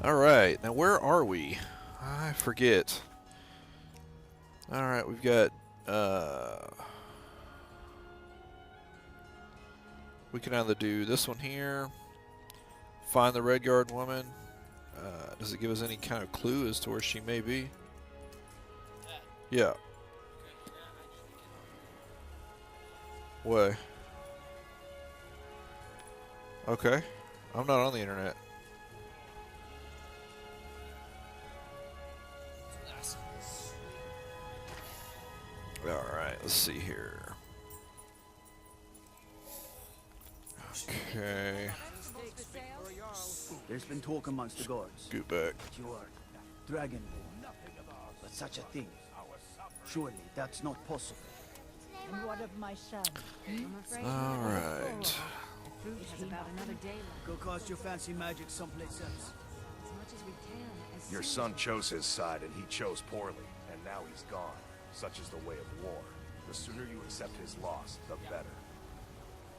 Alright, now where are we? I forget. Alright, we've got, we can either do this one here, find the Red Guard woman. Does it give us any kind of clue as to where she may be? Yeah. Way. Okay. I'm not on the internet. Alright, let's see here. Okay. There's been talk amongst the gods. Go back. That you are dragonborn. But such a thing. Surely that's not possible. And what of my son? Alright. Go cast your fancy magic someplace else. Your son chose his side and he chose poorly, and now he's gone. Such is the way of war. The sooner you accept his loss, the better.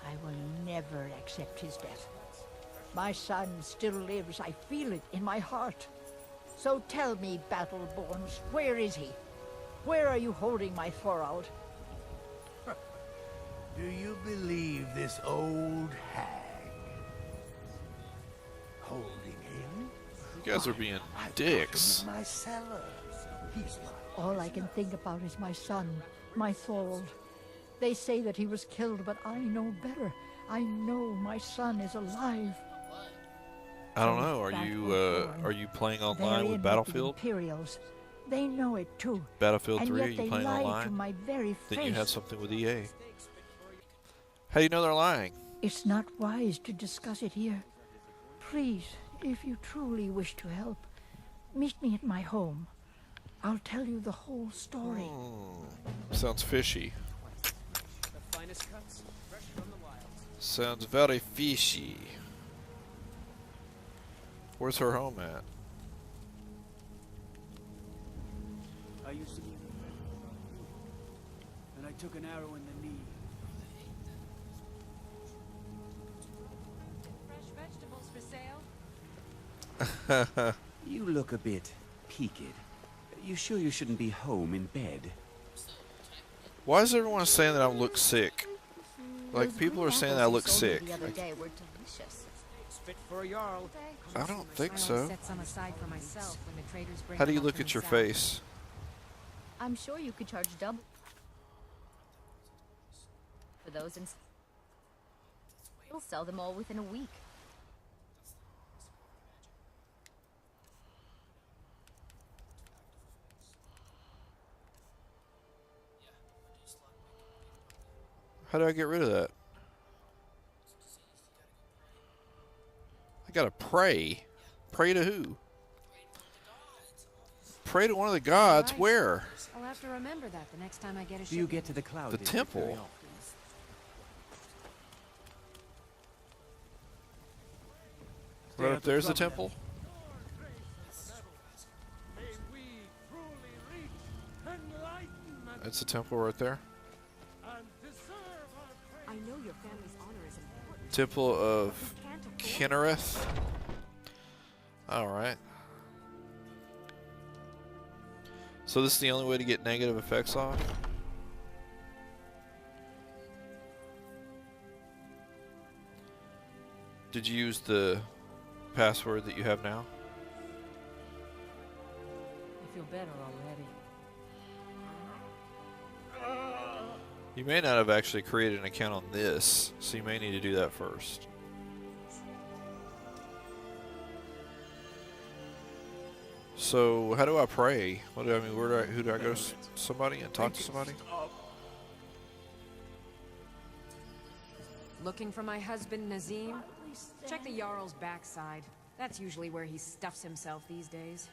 I will never accept his death. My son still lives. I feel it in my heart. So tell me, Battleborns, where is he? Where are you holding my Thorald? Do you believe this old hag? Holding him? You guys are being dicks. My cellar. He's my All I can think about is my son, my Thorald. They say that he was killed, but I know better. I know my son is alive. I don't know. Are you playing online with Battlefield? Imperials. They know it too. Battlefield And 3? Are yet you they playing lie to online? my very Then you have face. something with EA. How do you know they're lying? It's not wise to discuss it here. Please, if you truly wish to help, meet me at my home. I'll tell you the whole story. Sounds fishy. Sounds very fishy. Where's her home at? I used to be and I took an arrow in the knee. Fresh vegetables for sale? You look a bit peaked. You sure you shouldn't be home in bed? Why is everyone saying that I look sick? Like, people are saying that I look sick. The other day were delicious. Fit for a jarl. I don't think I so. always set some aside for myself when the traders bring How do you them up look from at the your south. face? I'm sure you could charge double for those, and we'll sell them all within a week. How do I get rid of that? I gotta pray. Pray to who? Pray to one of the gods. Right. Where? I'll have to remember that the next time I get a Do you get to the cloud The district very temple. often? Right up there's the temple. That's the temple right there. I know your family's honor is important. Temple of Can't afford Kinnereth. Alright. So this is the only way to get negative effects off? Did you use the password that you have now? I feel better already. You may not have actually created an account on this, so you may need to do that first. So, how do I pray? What do I mean? Who do I go to somebody and talk to somebody? Looking for my husband Nazim? Check the Jarl's backside. That's usually where he stuffs himself these days.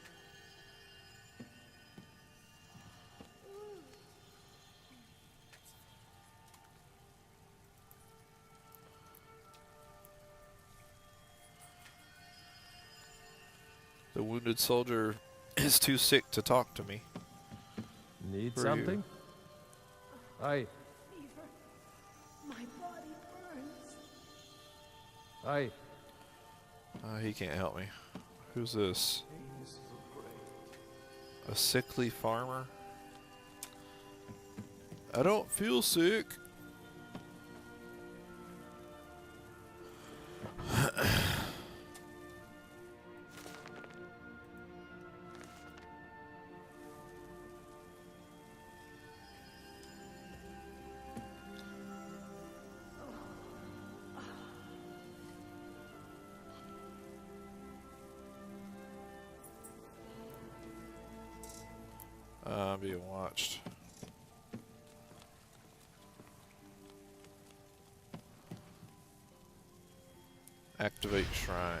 The wounded soldier is too sick to talk to me. Need Where are you? something? Aye, My body burns. aye. He can't help me. Who's this? A sickly farmer? I don't feel sick. Being watched. Activate shrine.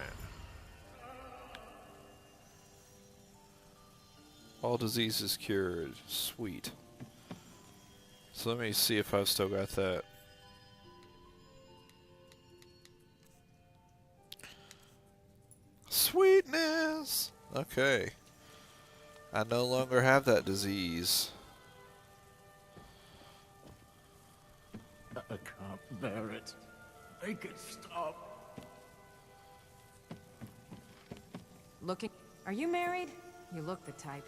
All diseases cured. Sweet. So let me see if I've still got that. Sweetness! Okay. I no longer have that disease. I can't bear it. Make it stop. Looking... Are you married? You look the type.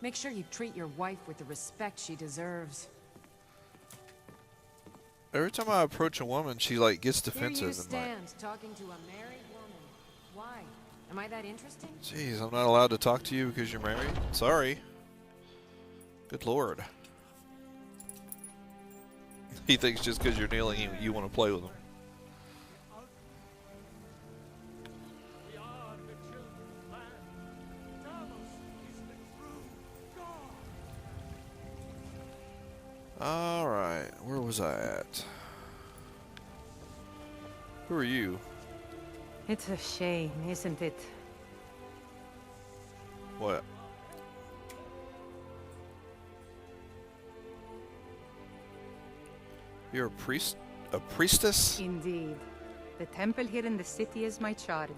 Make sure you treat your wife with the respect she deserves. Every time I approach a woman, she like gets Here defensive you and stand, talking to a married woman. Why? Am I that interesting? Jeez, I'm not allowed to talk to you because you're married? Sorry. Good lord. He thinks just because you're kneeling, you want to play with him. Alright, where was I at? Who are you? It's a shame, isn't it? What? You're a priest? A priestess? Indeed. The temple here in the city is my charge.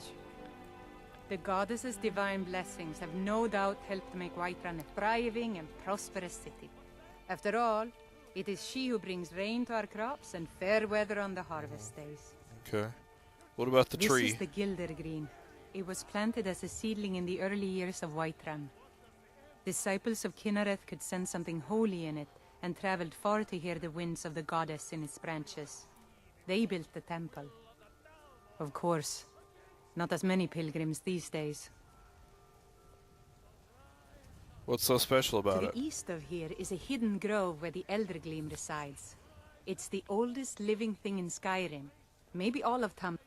The goddess's divine blessings have no doubt helped make Whiterun a thriving and prosperous city. After all, it is she who brings rain to our crops and fair weather on the harvest days. Okay. What about the tree? This is the Gilder Green. It was planted as a seedling in the early years of Whiterun. Disciples of Kynareth could sense something holy in it, and traveled far to hear the winds of the goddess in its branches. They built the temple. Of course, not as many pilgrims these days. What's so special about To it? the east of here is a hidden grove where the Elder Gleam resides. It's the oldest living thing in Skyrim. Maybe all of Tam.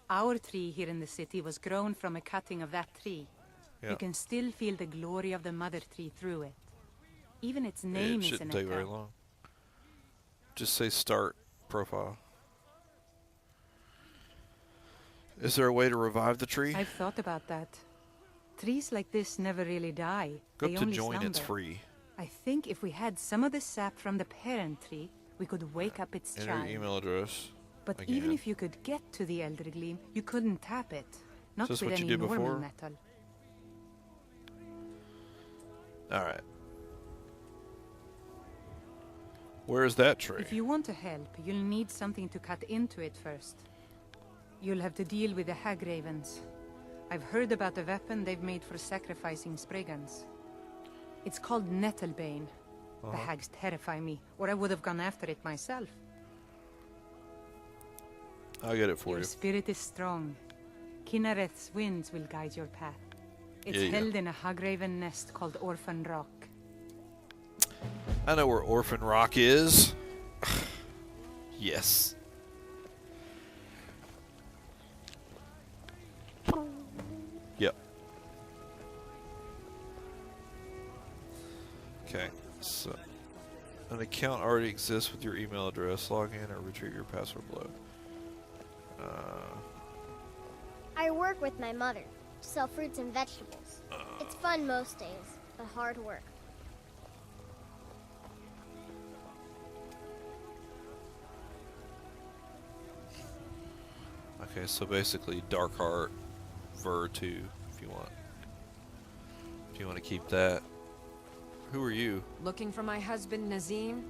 Our tree here in the city was grown from a cutting of that tree. Yeah. You can still feel the glory of the mother tree through it. Even its name It is shouldn't an take very echo. long. Just say start profile. Is there a way to revive the tree? I've thought about that. Trees like this never really die. Go They up to only join, it's slumber. free. I think if we had some of the sap from the parent tree, we could wake up its Enter child. your email address. But again. even if you could get to the Elder Gleam, you couldn't tap it. Not Is this with what you any did normal before? metal. Alright. Where's that tree? If you want to help, you'll need something to cut into it first. You'll have to deal with the Hag Ravens. I've heard about a weapon they've made for sacrificing Spriggans. It's called Nettlebane. The hags terrify me, or I would have gone after it myself. I'll get it for Your you. spirit is strong. Kynareth's winds will guide your path. It's Yeah. held in a Hagraven nest called Orphan Rock. I know where Orphan Rock is. Yes. Yep. Okay, so an account already exists with your email address. Log in or retrieve your password below. I work with my mother, sell fruits and vegetables. It's fun most days, but hard work. Okay, so basically Darkheart Ver 2 if you want. If you want to keep that. Who are you? Looking for my husband, Nazim?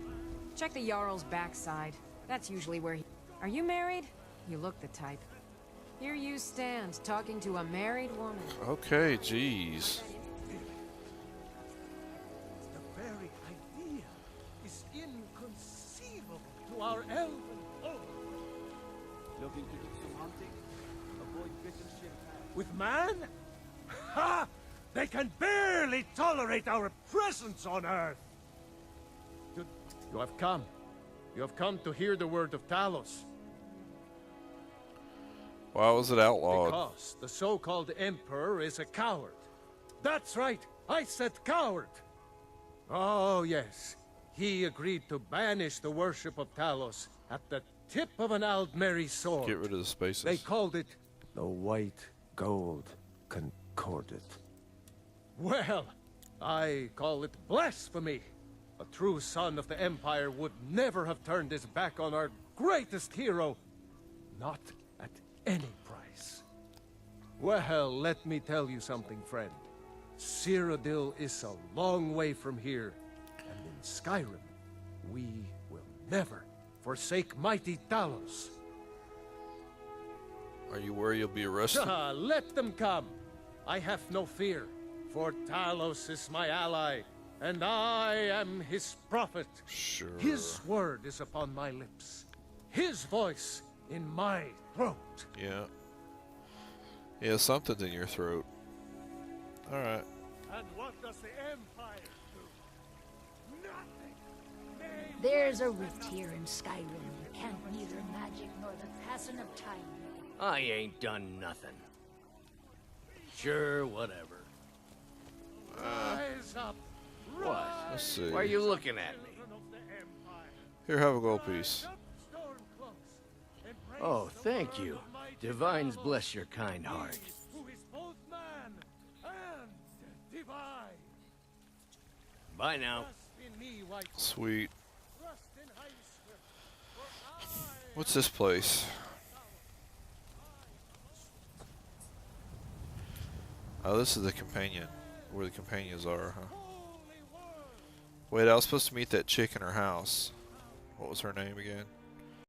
Check the Jarl's backside. That's usually where he... Are you married? You look the type. Here you stand, talking to a married woman. Okay, jeez. The very idea is inconceivable to our elven folk. Looking to do some hunting? Avoid getting shit. With man? Ha! They can barely tolerate our presence on Earth! You have come. You have come to hear the word of Talos. Why was it outlawed? Because the so-called Emperor is a coward. That's right, I said coward! Oh, yes. He agreed to banish the worship of Talos at the tip of an Aldmeri sword. Get rid of the spaces. They called it the White Gold Concordat. Well, I call it blasphemy. A true son of the Empire would never have turned his back on our greatest hero. Not at any price. Well, let me tell you something, friend. Cyrodiil is a long way from here. And in Skyrim, we will never forsake mighty Talos. Are you worried you'll be arrested? Let them come. I have no fear, for Talos is my ally, and I am his prophet. Sure. His word is upon my lips. His voice in my throat. Yeah. Yeah, something's in your throat. Alright. And what does the Empire do? Nothing. There's a rift here in Skyrim. You can't neither magic nor the passing of time. I ain't done nothing. Sure, whatever. Rise up. What? Let's see. Why are you looking at me? Here, have a gold piece. Oh, thank you. Divines bless your kind heart. Who is both man and divine. Bye now. Trust in me, white. Sweet. Trust in high swift, for I What's this place? Oh, this is the companion. Where the companions are, huh? Wait, I was supposed to meet that chick in her house. What was her name again?